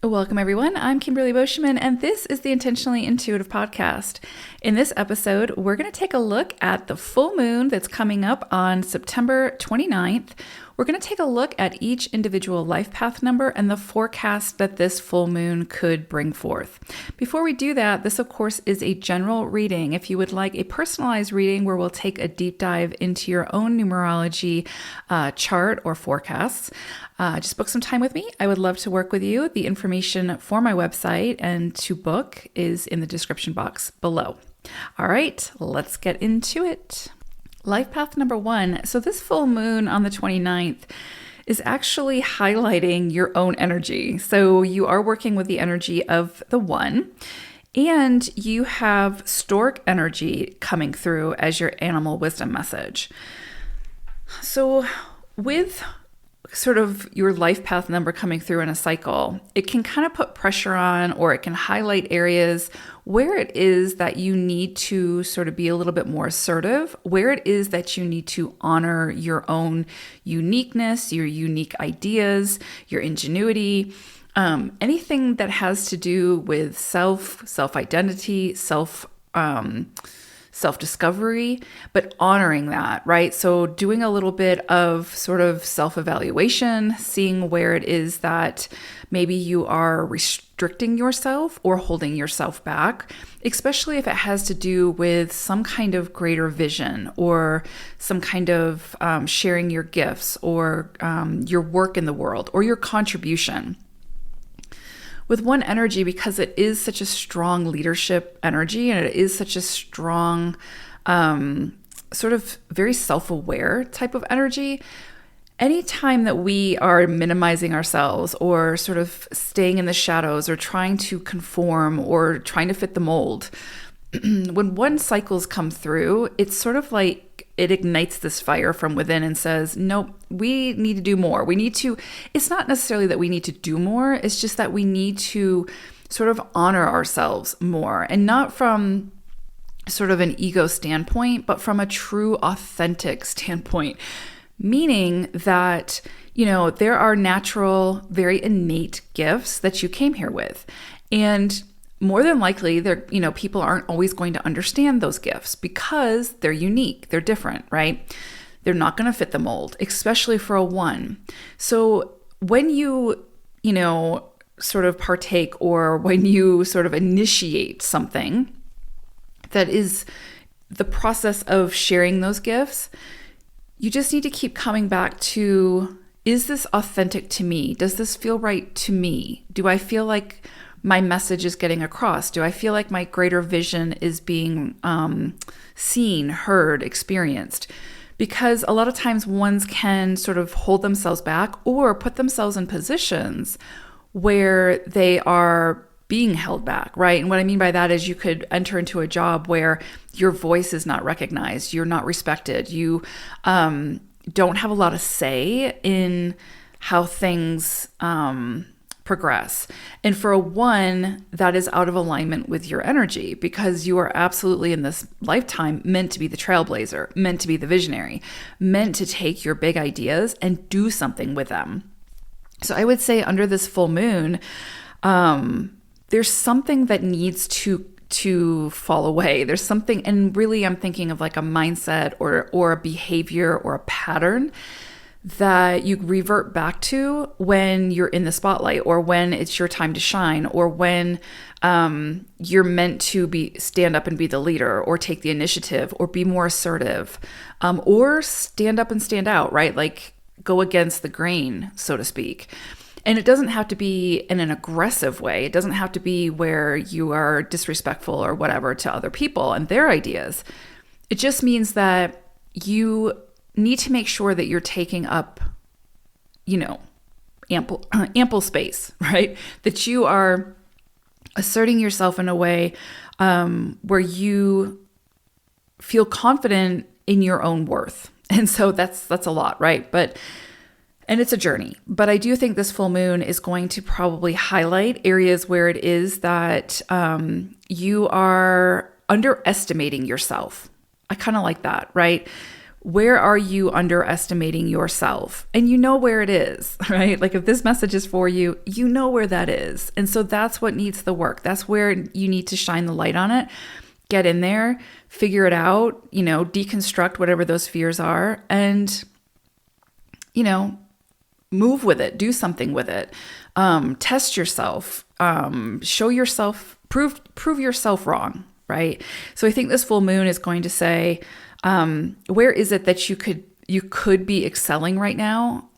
Welcome, everyone. I'm Kimberly Boschman, and this is the Intentionally Intuitive Podcast. In this episode, we're going to take a look at the full moon that's coming up on September 29th. We're going to take a look at each individual life path number and the forecast that this full moon could bring forth. Before we do that, this, of course, is a general reading. If you would like a personalized reading where we'll take a deep dive into your own numerology chart or forecasts, just book some time with me. I would love to work with you. The information for my website and to book is in the description box below. All right, let's get into it. Life path number 1. So this full moon on the 29th is actually highlighting your own energy. So you are working with the energy of the 1, and you have stork energy coming through as your animal wisdom message. So with sort of your life path number coming through in a cycle, it can kind of put pressure on, or it can highlight areas where it is that you need to sort of be a little bit more assertive, where it is that you need to honor your own uniqueness, your unique ideas, your ingenuity, anything that has to do with self-identity, self-discovery, but honoring that, right? So doing a little bit of sort of self-evaluation, seeing where it is that maybe you are restricting yourself or holding yourself back, especially if it has to do with some kind of greater vision or some kind of sharing your gifts or your work in the world or your contribution. With 1 energy, because it is such a strong leadership energy and it is such a strong, sort of very self-aware type of energy, anytime that we are minimizing ourselves or sort of staying in the shadows or trying to conform or trying to fit the mold, when 1 cycles come through, it's sort of like it ignites this fire from within and says, nope, we need to do more. It's not necessarily that we need to do more. It's just that we need to sort of honor ourselves more, and not from sort of an ego standpoint, but from a true authentic standpoint, meaning that, there are natural, very innate gifts that you came here with. And more than likely, people aren't always going to understand those gifts because they're unique, they're different, right? They're not going to fit the mold, especially for a 1. So when you, sort of partake, or when you sort of initiate something that is the process of sharing those gifts, you just need to keep coming back to, is this authentic to me? Does this feel right to me? Do I feel like my message is getting across? Do I feel like my greater vision is being seen, heard, experienced? Because a lot of times ones can sort of hold themselves back or put themselves in positions where they are being held back, right? And what I mean by that is you could enter into a job where your voice is not recognized, you're not respected, you don't have a lot of say in how things progress. And for a 1, that is out of alignment with your energy, because you are absolutely in this lifetime meant to be the trailblazer, meant to be the visionary, meant to take your big ideas and do something with them. So I would say under this full moon, there's something that needs to fall away. There's something, and really I'm thinking of like a mindset or a behavior or a pattern that you revert back to when you're in the spotlight, or when it's your time to shine, or when you're meant to stand up and be the leader, or take the initiative, or be more assertive, or stand up and stand out, right? Like go against the grain, so to speak. And it doesn't have to be in an aggressive way. It doesn't have to be where you are disrespectful or whatever to other people and their ideas. It just means that you need to make sure that you're taking up, ample space, right? That you are asserting yourself in a way where you feel confident in your own worth. And so that's a lot, right? And it's a journey. But I do think this full moon is going to probably highlight areas where it is that you are underestimating yourself. I kind of like that, right? where are you underestimating yourself? And you know where it is, right? Like if this message is for you, you know where that is. And so that's what needs the work. That's where you need to shine the light on it. Get in there, figure it out, deconstruct whatever those fears are, and, move with it, do something with it, test yourself, show yourself, prove yourself wrong, right? So I think this full moon is going to say, where is it that you could be excelling right now,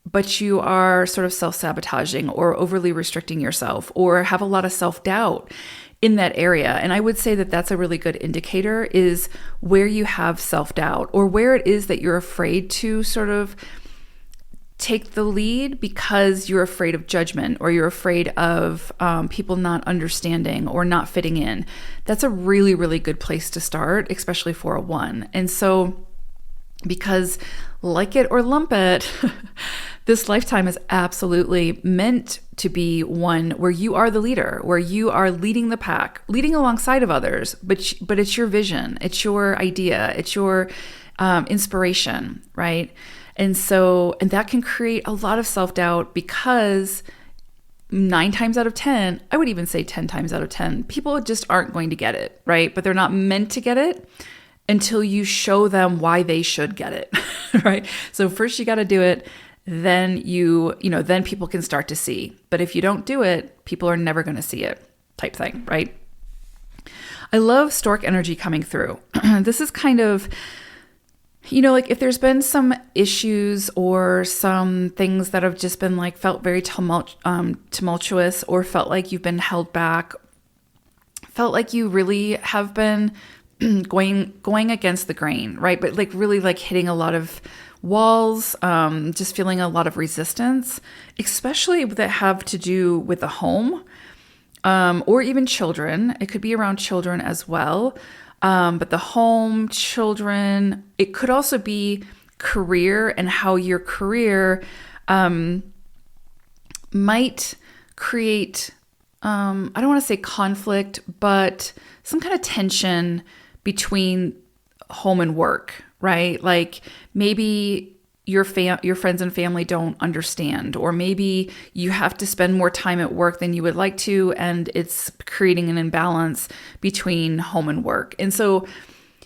but you are sort of self-sabotaging or overly restricting yourself or have a lot of self-doubt in that area. And I would say that that's a really good indicator, is where you have self-doubt or where it is that you're afraid to sort of take the lead because you're afraid of judgment or you're afraid of people not understanding or not fitting in. That's a really, really good place to start, especially for a 1. And so, because like it or lump it, this lifetime is absolutely meant to be one where you are the leader, where you are leading the pack, leading alongside of others, but it's your vision, it's your idea, it's your inspiration, right? And that can create a lot of self-doubt because 9 times out of 10, I would even say 10 times out of 10, people just aren't going to get it, right? But they're not meant to get it until you show them why they should get it, right? So first you got to do it, then then people can start to see. But if you don't do it, people are never going to see it, type thing, right? I love stork energy coming through. This is kind of, like if there's been some issues or some things that have just been like felt very tumultuous or felt like you've been held back, felt like you really have been going against the grain, right? But like really like hitting a lot of walls, just feeling a lot of resistance, especially that have to do with the home, or even children. It could be around children as well. But the home, children, it could also be career and how your career might create, I don't want to say conflict, but some kind of tension between home and work, right? Like maybe your friends and family don't understand, or maybe you have to spend more time at work than you would like to, and it's creating an imbalance between home and work. And so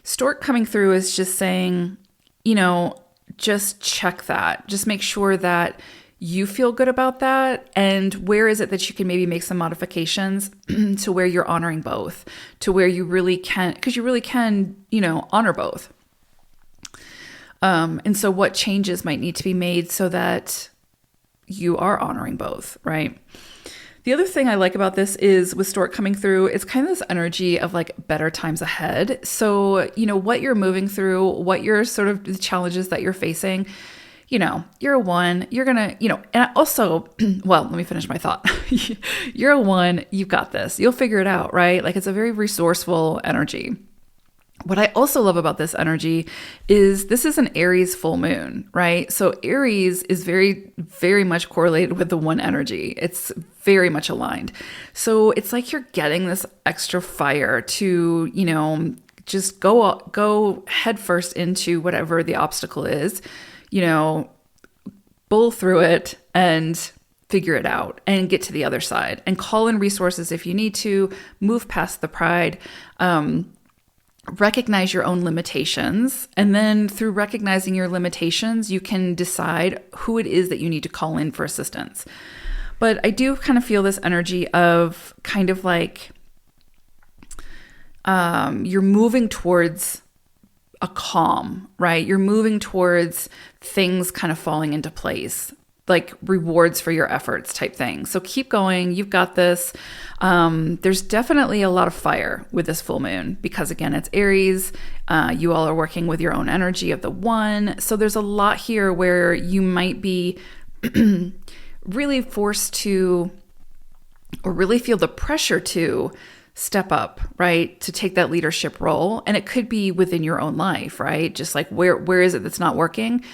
stork coming through is just saying, just check that. Just make sure that you feel good about that. And where is it that you can maybe make some modifications to where you're honoring both, to where you really can, because you really can, honor both. And so what changes might need to be made so that you are honoring both, right? The other thing I like about this is with stork coming through, it's kind of this energy of like better times ahead. So, what you're moving through, what your sort of the challenges that you're facing, you're a 1, you're going to, and also, well, let me finish my thought. You're a 1, you've got this, you'll figure it out, right? Like it's a very resourceful energy. What I also love about this energy is this is an Aries full moon, right? So Aries is very, very much correlated with the 1 energy. It's very much aligned. So it's like you're getting this extra fire to, just go headfirst into whatever the obstacle is, bull through it and figure it out and get to the other side and call in resources if you need to, move past the pride, recognize your own limitations. And then through recognizing your limitations, you can decide who it is that you need to call in for assistance. But I do kind of feel this energy of kind of like you're moving towards a calm, right? You're moving towards things kind of falling into place, like rewards for your efforts type thing. So keep going. You've got this. There's definitely a lot of fire with this full moon because, again, it's Aries. You all are working with your own energy of the 1. So there's a lot here where you might be really forced to, or really feel the pressure to step up, right? To take that leadership role. And it could be within your own life, right? Just like where is it that's not working?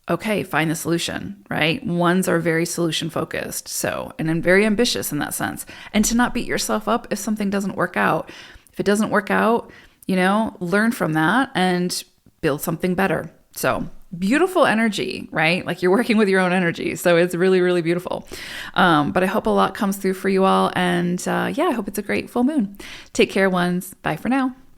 Okay, find the solution, right? 1s are very solution focused. So, and I'm very ambitious in that sense. And to not beat yourself up if something doesn't work out. If it doesn't work out, learn from that and build something better. So beautiful energy, right? Like you're working with your own energy. So it's really, really beautiful. But I hope a lot comes through for you all. And I hope it's a great full moon. Take care, ones. Bye for now.